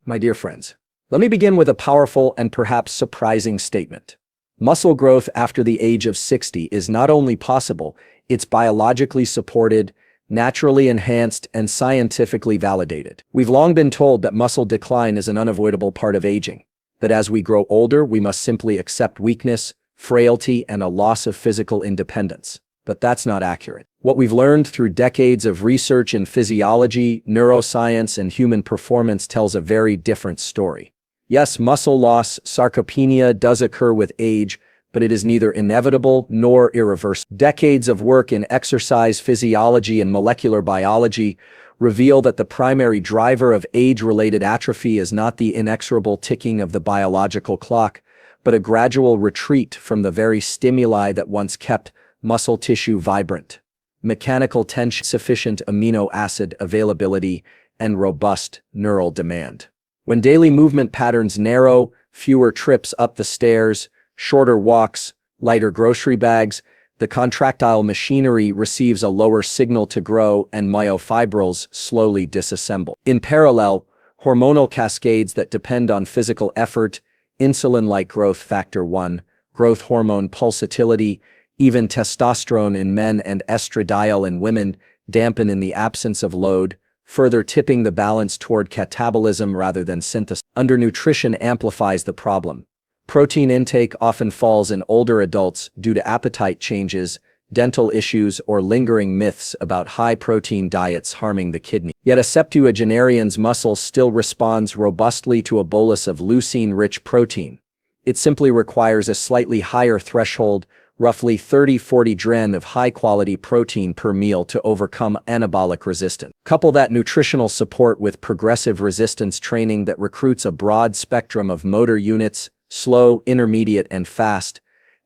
My dear friends, let me begin with a powerful and perhaps surprising statement. Muscle growth after the age of 60 is not only possible, it's biologically supported, naturally enhanced, and scientifically validated. We've long been told that muscle decline is an unavoidable part of aging, that as we grow older, we must simply accept weakness, frailty, and a loss of physical independence. But that's not accurate. What we've learned through decades of research in physiology, neuroscience, and human performance tells a very different story. Yes, muscle loss, sarcopenia, does occur with age, but it is neither inevitable nor irreversible. Decades of work in exercise physiology and molecular biology reveal that the primary driver of age-related atrophy is not the inexorable ticking of the biological clock, but a gradual retreat from the very stimuli that once kept muscle tissue vibrant: mechanical tension, sufficient amino acid availability, and robust neural demand. When daily movement patterns narrow, fewer trips up the stairs, shorter walks, lighter grocery bags, the contractile machinery receives a lower signal to grow and myofibrils slowly disassemble. In parallel, hormonal cascades that depend on physical effort, insulin-like growth factor 1, growth hormone pulsatility, even testosterone in men and estradiol in women, dampen in the absence of load, further tipping the balance toward catabolism rather than synthesis. Undernutrition amplifies the problem. Protein intake often falls in older adults due to appetite changes, dental issues, or lingering myths about high-protein diets harming the kidney. Yet a septuagenarian's muscle still responds robustly to a bolus of leucine-rich protein. It simply requires a slightly higher threshold, roughly 30-40 dren of high-quality protein per meal to overcome anabolic resistance. Couple that nutritional support with progressive resistance training that recruits a broad spectrum of motor units, slow, intermediate, and fast,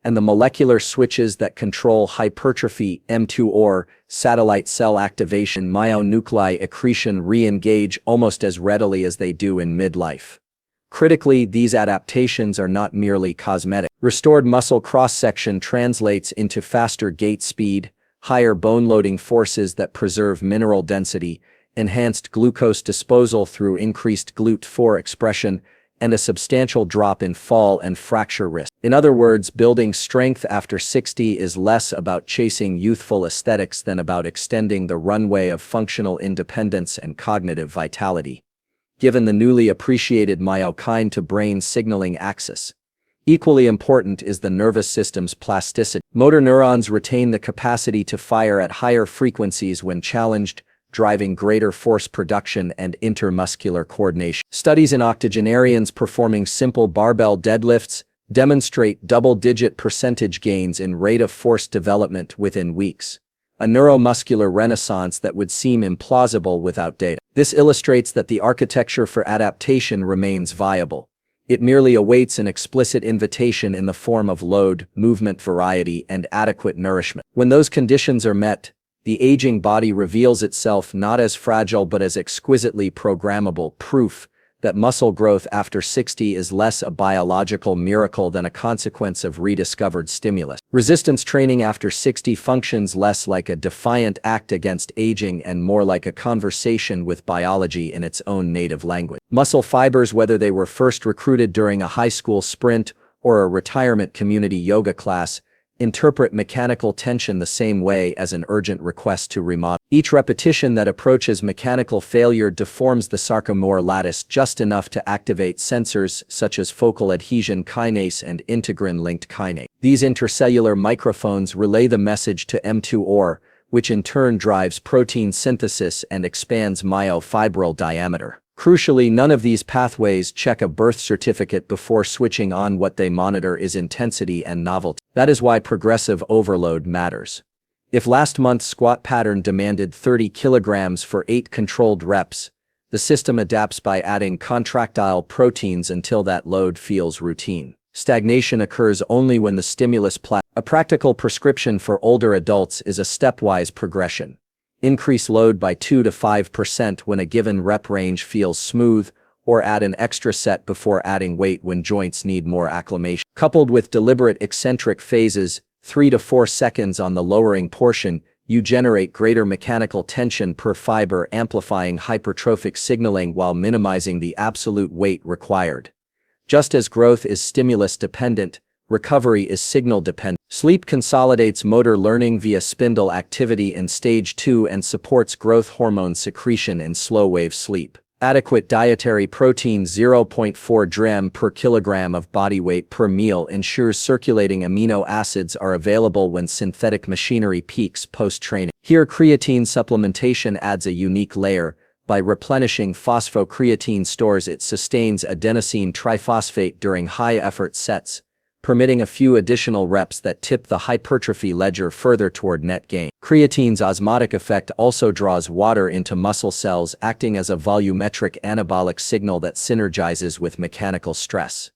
and the molecular switches that control hypertrophy, M2-OR, satellite cell activation, myonuclei accretion re-engage almost as readily as they do in midlife. Critically, these adaptations are not merely cosmetic. Restored muscle cross-section translates into faster gait speed, higher bone-loading forces that preserve mineral density, enhanced glucose disposal through increased GLUT4 expression, and a substantial drop in fall and fracture risk. In other words, building strength after 60 is less about chasing youthful aesthetics than about extending the runway of functional independence and cognitive vitality, given the newly appreciated myokine-to-brain signaling axis. Equally important is the nervous system's plasticity. Motor neurons retain the capacity to fire at higher frequencies when challenged, driving greater force production and intermuscular coordination. Studies in octogenarians performing simple barbell deadlifts demonstrate double-digit percentage gains in rate of force development within weeks, a neuromuscular renaissance that would seem implausible without data. This illustrates that the architecture for adaptation remains viable. It merely awaits an explicit invitation in the form of load, movement variety, and adequate nourishment. When those conditions are met, the aging body reveals itself not as fragile but as exquisitely programmable, proof that muscle growth after 60 is less a biological miracle than a consequence of rediscovered stimulus. Resistance training after 60 functions less like a defiant act against aging and more like a conversation with biology in its own native language. Muscle fibers, whether they were first recruited during a high school sprint or a retirement community yoga class, interpret mechanical tension the same way as an urgent request to remodel. Each repetition that approaches mechanical failure deforms the sarcomere lattice just enough to activate sensors such as focal adhesion kinase and integrin-linked kinase. These intercellular microphones relay the message to M2-OR, which in turn drives protein synthesis and expands myofibril diameter. Crucially, none of these pathways check a birth certificate before switching on. What they monitor is intensity and novelty. That is why progressive overload matters. If last month's squat pattern demanded 30 kilograms for 8 controlled reps, the system adapts by adding contractile proteins until that load feels routine. Stagnation occurs only when the stimulus plateaus. A practical prescription for older adults is a stepwise progression. Increase load by 2 to 5% when a given rep range feels smooth, or add an extra set before adding weight when joints need more acclimation. Coupled with deliberate eccentric phases, 3 to 4 seconds on the lowering portion, you generate greater mechanical tension per fiber, amplifying hypertrophic signaling while minimizing the absolute weight required. Just as growth is stimulus-dependent, recovery is signal-dependent. Sleep consolidates motor learning via spindle activity in stage 2 and supports growth hormone secretion in slow-wave sleep. Adequate dietary protein 0.4 g per kilogram of body weight per meal ensures circulating amino acids are available when synthetic machinery peaks post-training. Here, creatine supplementation adds a unique layer. By replenishing phosphocreatine stores, it sustains adenosine triphosphate during high-effort sets, permitting a few additional reps that tip the hypertrophy ledger further toward net gain. Creatine's osmotic effect also draws water into muscle cells, acting as a volumetric anabolic signal that synergizes with mechanical stress.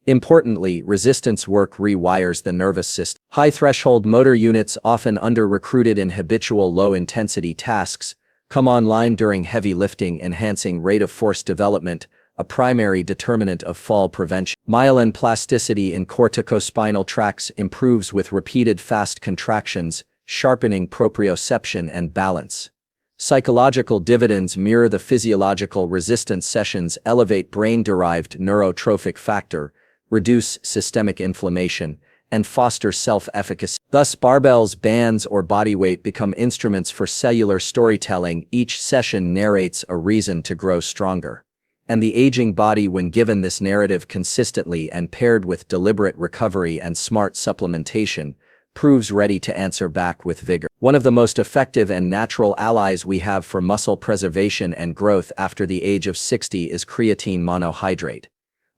Importantly, resistance work rewires the nervous system. High-threshold motor units, often under-recruited in habitual low-intensity tasks, come online during heavy lifting, enhancing rate of force development, a primary determinant of fall prevention. Myelin plasticity in corticospinal tracts improves with repeated fast contractions, sharpening proprioception and balance. Psychological dividends mirror the physiological. Resistance sessions elevate brain-derived neurotrophic factor, reduce systemic inflammation, and foster self-efficacy. Thus, barbells, bands, or bodyweight become instruments for cellular storytelling. Each session narrates a reason to grow stronger. And the aging body, when given this narrative consistently and paired with deliberate recovery and smart supplementation, proves ready to answer back with vigor. One of the most effective and natural allies we have for muscle preservation and growth after the age of 60 is creatine monohydrate,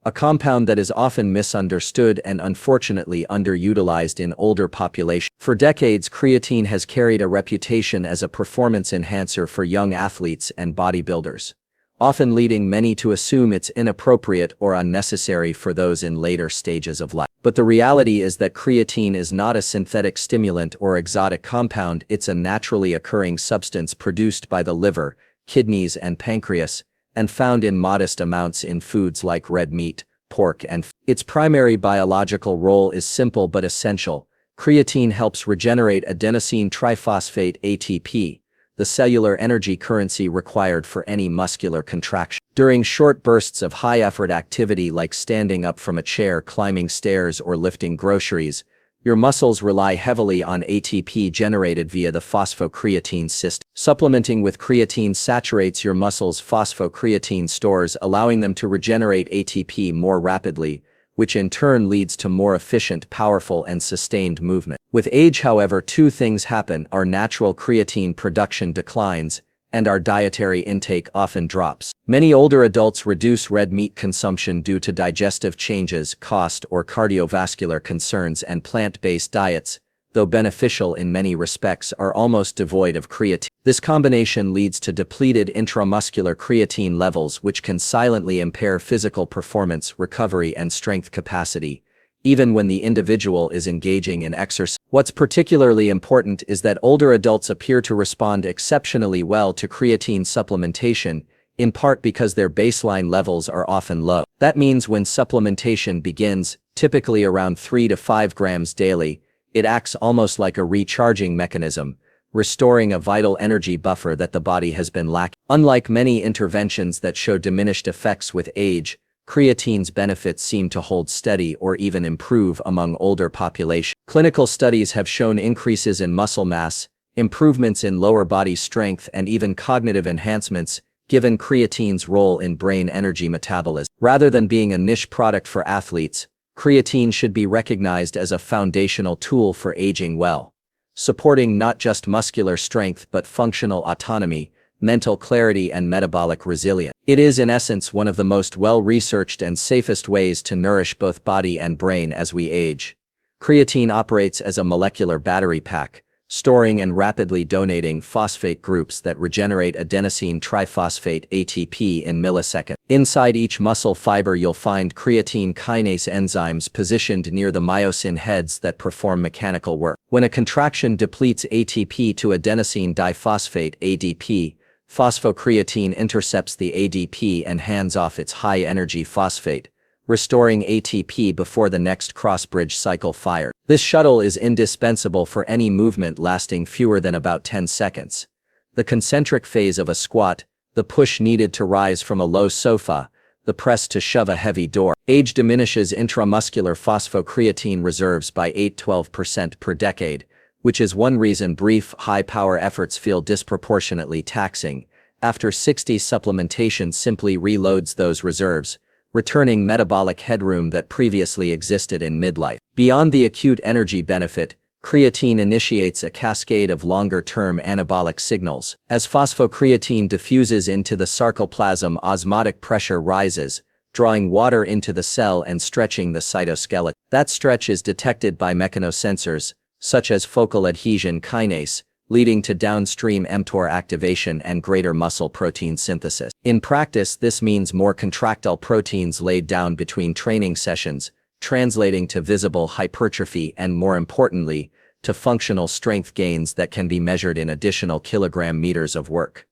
a compound that is often misunderstood and unfortunately underutilized in older populations. For decades, creatine has carried a reputation as a performance enhancer for young athletes and bodybuilders, often leading many to assume it's inappropriate or unnecessary for those in later stages of life. But the reality is that creatine is not a synthetic stimulant or exotic compound. It's a naturally occurring substance produced by the liver, kidneys, and pancreas, and found in modest amounts in foods like red meat, pork, and fish. Its primary biological role is simple but essential. Creatine helps regenerate adenosine triphosphate (ATP, the cellular energy currency required for any muscular contraction. During short bursts of high-effort activity like standing up from a chair, climbing stairs, or lifting groceries, your muscles rely heavily on ATP generated via the phosphocreatine system. Supplementing with creatine saturates your muscles' phosphocreatine stores, allowing them to regenerate ATP more rapidly, which in turn leads to more efficient, powerful, and sustained movement. With age, however, two things happen: our natural creatine production declines, and our dietary intake often drops. Many older adults reduce red meat consumption due to digestive changes, cost, or cardiovascular concerns, and plant-based diets, though beneficial in many respects, are almost devoid of creatine. This combination leads to depleted intramuscular creatine levels, which can silently impair physical performance, recovery, and strength capacity, even when the individual is engaging in exercise. What's particularly important is that older adults appear to respond exceptionally well to creatine supplementation, in part because their baseline levels are often low. That means when supplementation begins, typically around 3 to 5 grams daily, it acts almost like a recharging mechanism, restoring a vital energy buffer that the body has been lacking. Unlike many interventions that show diminished effects with age, creatine's benefits seem to hold steady or even improve among older populations. Clinical studies have shown increases in muscle mass, improvements in lower body strength, and even cognitive enhancements, given creatine's role in brain energy metabolism. Rather than being a niche product for athletes, creatine should be recognized as a foundational tool for aging well, supporting not just muscular strength but functional autonomy, mental clarity, and metabolic resilience. It is, in essence, one of the most well-researched and safest ways to nourish both body and brain as we age. Creatine operates as a molecular battery pack, storing and rapidly donating phosphate groups that regenerate adenosine triphosphate (ATP) in milliseconds. Inside each muscle fiber, you'll find creatine kinase enzymes positioned near the myosin heads that perform mechanical work. When a contraction depletes ATP to adenosine diphosphate (ADP), phosphocreatine intercepts the ADP and hands off its high-energy phosphate, restoring ATP before the next cross-bridge cycle fires. This shuttle is indispensable for any movement lasting fewer than about 10 seconds. The concentric phase of a squat, the push needed to rise from a low sofa, the press to shove a heavy door. Age diminishes intramuscular phosphocreatine reserves by 8–12% per decade, which is one reason brief, high-power efforts feel disproportionately taxing. After 60, supplementation simply reloads those reserves, returning metabolic headroom that previously existed in midlife. Beyond the acute energy benefit, creatine initiates a cascade of longer-term anabolic signals. As phosphocreatine diffuses into the sarcoplasm, osmotic pressure rises, drawing water into the cell and stretching the cytoskeleton. That stretch is detected by mechanosensors, such as focal adhesion kinase, leading to downstream mTOR activation and greater muscle protein synthesis. In practice, this means more contractile proteins laid down between training sessions, translating to visible hypertrophy and, more importantly, to functional strength gains that can be measured in additional kilogram-meters of work.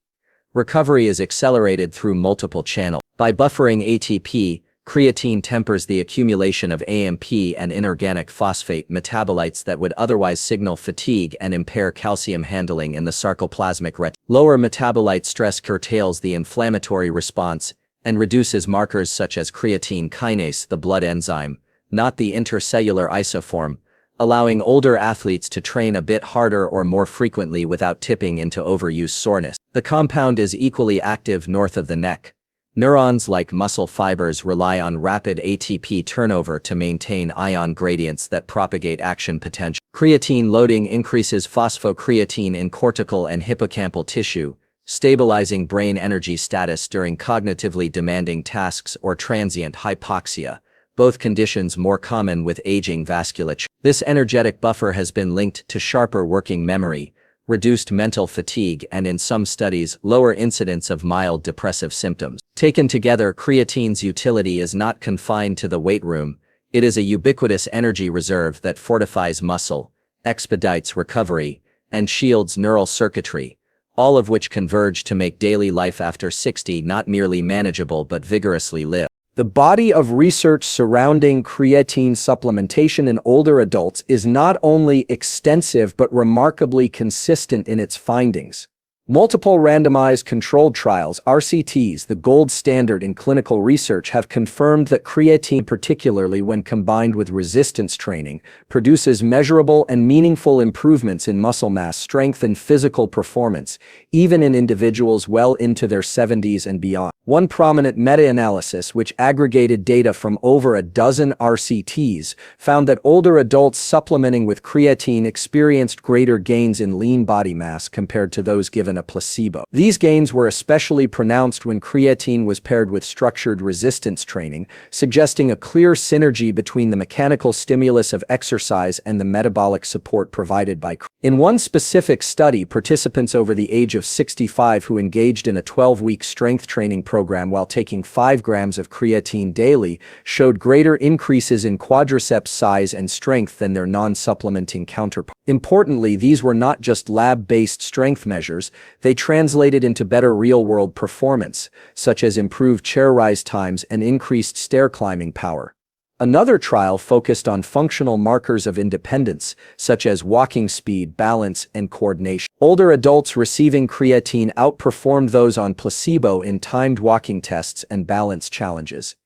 Recovery is accelerated through multiple channels. By buffering ATP, creatine tempers the accumulation of AMP and inorganic phosphate metabolites that would otherwise signal fatigue and impair calcium handling in the sarcoplasmic retina. Lower metabolite stress curtails the inflammatory response and reduces markers such as creatine kinase, the blood enzyme, not the intercellular isoform, allowing older athletes to train a bit harder or more frequently without tipping into overuse soreness. The compound is equally active north of the neck. Neurons, like muscle fibers, rely on rapid ATP turnover to maintain ion gradients that propagate action potential. Creatine loading increases phosphocreatine in cortical and hippocampal tissue, stabilizing brain energy status during cognitively demanding tasks or transient hypoxia, both conditions more common with aging vasculature. This energetic buffer has been linked to sharper working memory, reduced mental fatigue, and in some studies, lower incidence of mild depressive symptoms. Taken together, creatine's utility is not confined to the weight room. It is a ubiquitous energy reserve that fortifies muscle, expedites recovery, and shields neural circuitry, all of which converge to make daily life after 60 not merely manageable but vigorously lived. The body of research surrounding creatine supplementation in older adults is not only extensive but remarkably consistent in its findings. Multiple randomized controlled trials, RCTs, the gold standard in clinical research, have confirmed that creatine, particularly when combined with resistance training, produces measurable and meaningful improvements in muscle mass, strength, and physical performance, even in individuals well into their 70s and beyond. One prominent meta-analysis, which aggregated data from over a dozen RCTs, found that older adults supplementing with creatine experienced greater gains in lean body mass compared to those given a placebo. These gains were especially pronounced when creatine was paired with structured resistance training, suggesting a clear synergy between the mechanical stimulus of exercise and the metabolic support provided by creatine. In one specific study, participants over the age of 65 who engaged in a 12-week strength training program while taking 5 grams of creatine daily showed greater increases in quadriceps size and strength than their non-supplementing counterparts. Importantly, these were not just lab-based strength measures, they translated into better real-world performance, such as improved chair rise times and increased stair climbing power. Another trial focused on functional markers of independence, such as walking speed, balance, and coordination. Older adults receiving creatine outperformed those on placebo in timed walking tests and balance challenges,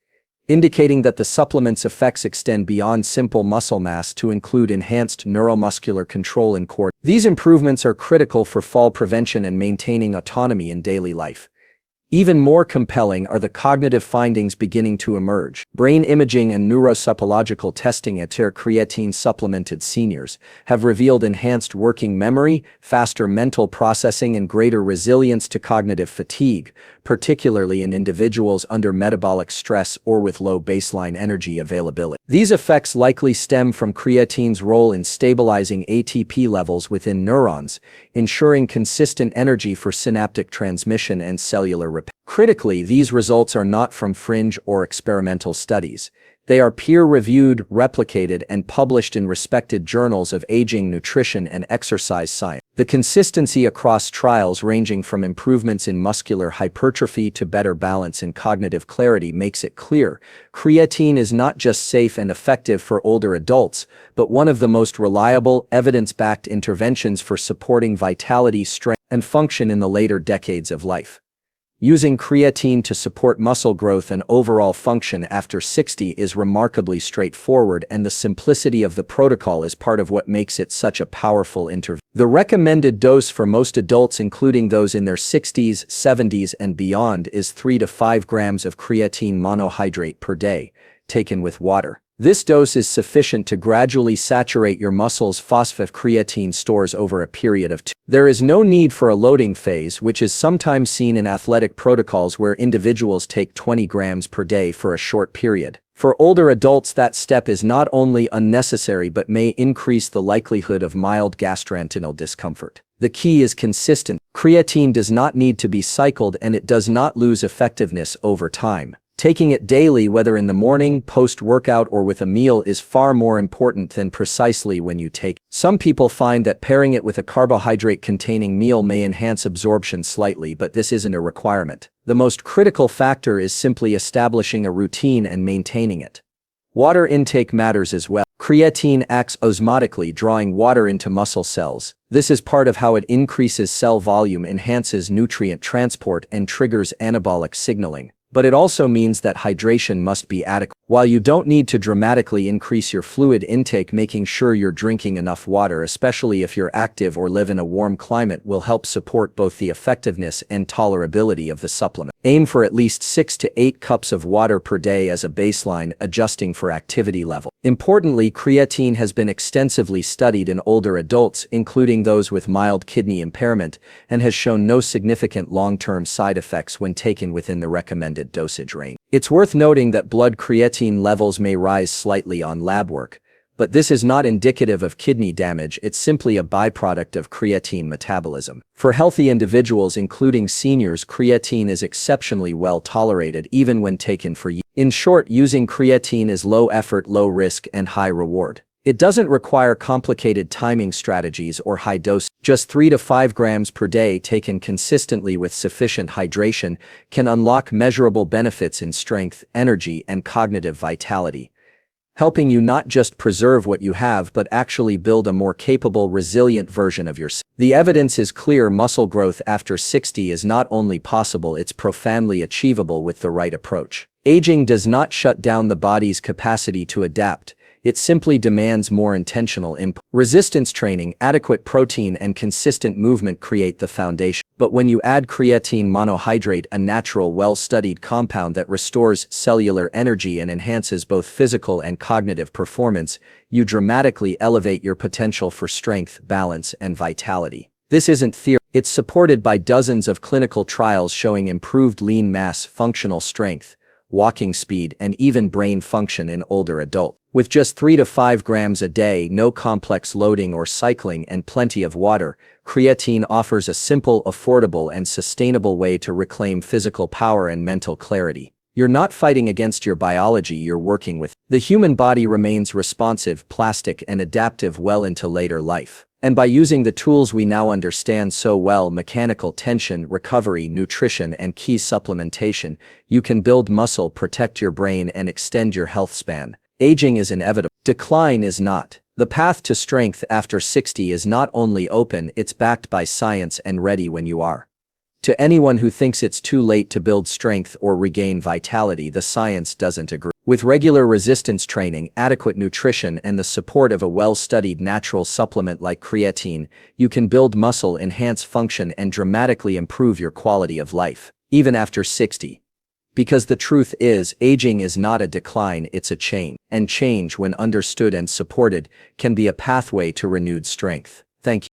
indicating that the supplement's effects extend beyond simple muscle mass to include enhanced neuromuscular control and coordination. These improvements are critical for fall prevention and maintaining autonomy in daily life. Even more compelling are the cognitive findings beginning to emerge. Brain imaging and neuropsychological testing at creatine-supplemented seniors have revealed enhanced working memory, faster mental processing, and greater resilience to cognitive fatigue, particularly in individuals under metabolic stress or with low baseline energy availability. These effects likely stem from creatine's role in stabilizing ATP levels within neurons, ensuring consistent energy for synaptic transmission and cellular repair. Critically, these results are not from fringe or experimental studies. They are peer-reviewed, replicated, and published in respected journals of aging, nutrition, and exercise science. The consistency across trials ranging from improvements in muscular hypertrophy to better balance and cognitive clarity makes it clear creatine is not just safe and effective for older adults, but one of the most reliable, evidence-backed interventions for supporting vitality, strength, and function in the later decades of life. Using creatine to support muscle growth and overall function after 60 is remarkably straightforward, and the simplicity of the protocol is part of what makes it such a powerful intervention. The recommended dose for most adults, including those in their 60s, 70s, and beyond, is 3 to 5 grams of creatine monohydrate per day, taken with water. This dose is sufficient to gradually saturate your muscles' phosphocreatine stores over a period of 2. There is no need for a loading phase, which is sometimes seen in athletic protocols where individuals take 20 grams per day for a short period. For older adults, that step is not only unnecessary but may increase the likelihood of mild gastrointestinal discomfort. The key is consistent. Creatine does not need to be cycled, and it does not lose effectiveness over time. Taking it daily, whether in the morning, post-workout, or with a meal, is far more important than precisely when you take it. Some people find that pairing it with a carbohydrate-containing meal may enhance absorption slightly, but this isn't a requirement. The most critical factor is simply establishing a routine and maintaining it. Water intake matters as well. Creatine acts osmotically, drawing water into muscle cells. This is part of how it increases cell volume, enhances nutrient transport, and triggers anabolic signaling. But it also means that hydration must be adequate. While you don't need to dramatically increase your fluid intake, making sure you're drinking enough water, especially if you're active or live in a warm climate, will help support both the effectiveness and tolerability of the supplement. Aim for at least 6 to 8 cups of water per day as a baseline, adjusting for activity level. Importantly, creatine has been extensively studied in older adults, including those with mild kidney impairment, and has shown no significant long-term side effects when taken within the recommended dosage range. It's worth noting that blood creatine levels may rise slightly on lab work, but this is not indicative of kidney damage. It's simply a byproduct of creatine metabolism. For healthy individuals, including seniors, creatine is exceptionally well tolerated even when taken for years. In short, using creatine is low effort, low risk, and high reward. It doesn't require complicated timing strategies or high dose. Just 3 to 5 grams per day taken consistently with sufficient hydration can unlock measurable benefits in strength, energy, and cognitive vitality, helping you not just preserve what you have but actually build a more capable, resilient version of yourself. The evidence is clear: muscle growth after 60 is not only possible, it's profoundly achievable with the right approach. Aging does not shut down the body's capacity to adapt. It simply demands more intentional input. Resistance training, adequate protein, and consistent movement create the foundation. But when you add creatine monohydrate, a natural, well-studied compound that restores cellular energy and enhances both physical and cognitive performance, you dramatically elevate your potential for strength, balance, and vitality. This isn't theory. It's supported by dozens of clinical trials showing improved lean mass, functional strength, walking speed, and even brain function in older adults. With just 3 to 5 grams a day, no complex loading or cycling, and plenty of water, creatine offers a simple, affordable, and sustainable way to reclaim physical power and mental clarity. You're not fighting against your biology, you're working with it. The human body remains responsive, plastic, and adaptive well into later life. And by using the tools we now understand so well, mechanical tension, recovery, nutrition, and key supplementation, you can build muscle, protect your brain, and extend your health span. Aging is inevitable. Decline is not. The path to strength after 60 is not only open, it's backed by science and ready when you are. To anyone who thinks it's too late to build strength or regain vitality, the science doesn't agree. With regular resistance training, adequate nutrition, and the support of a well-studied natural supplement like creatine, you can build muscle, enhance function, and dramatically improve your quality of life, even after 60. Because the truth is, aging is not a decline, it's a change. And change, when understood and supported, can be a pathway to renewed strength. Thank you.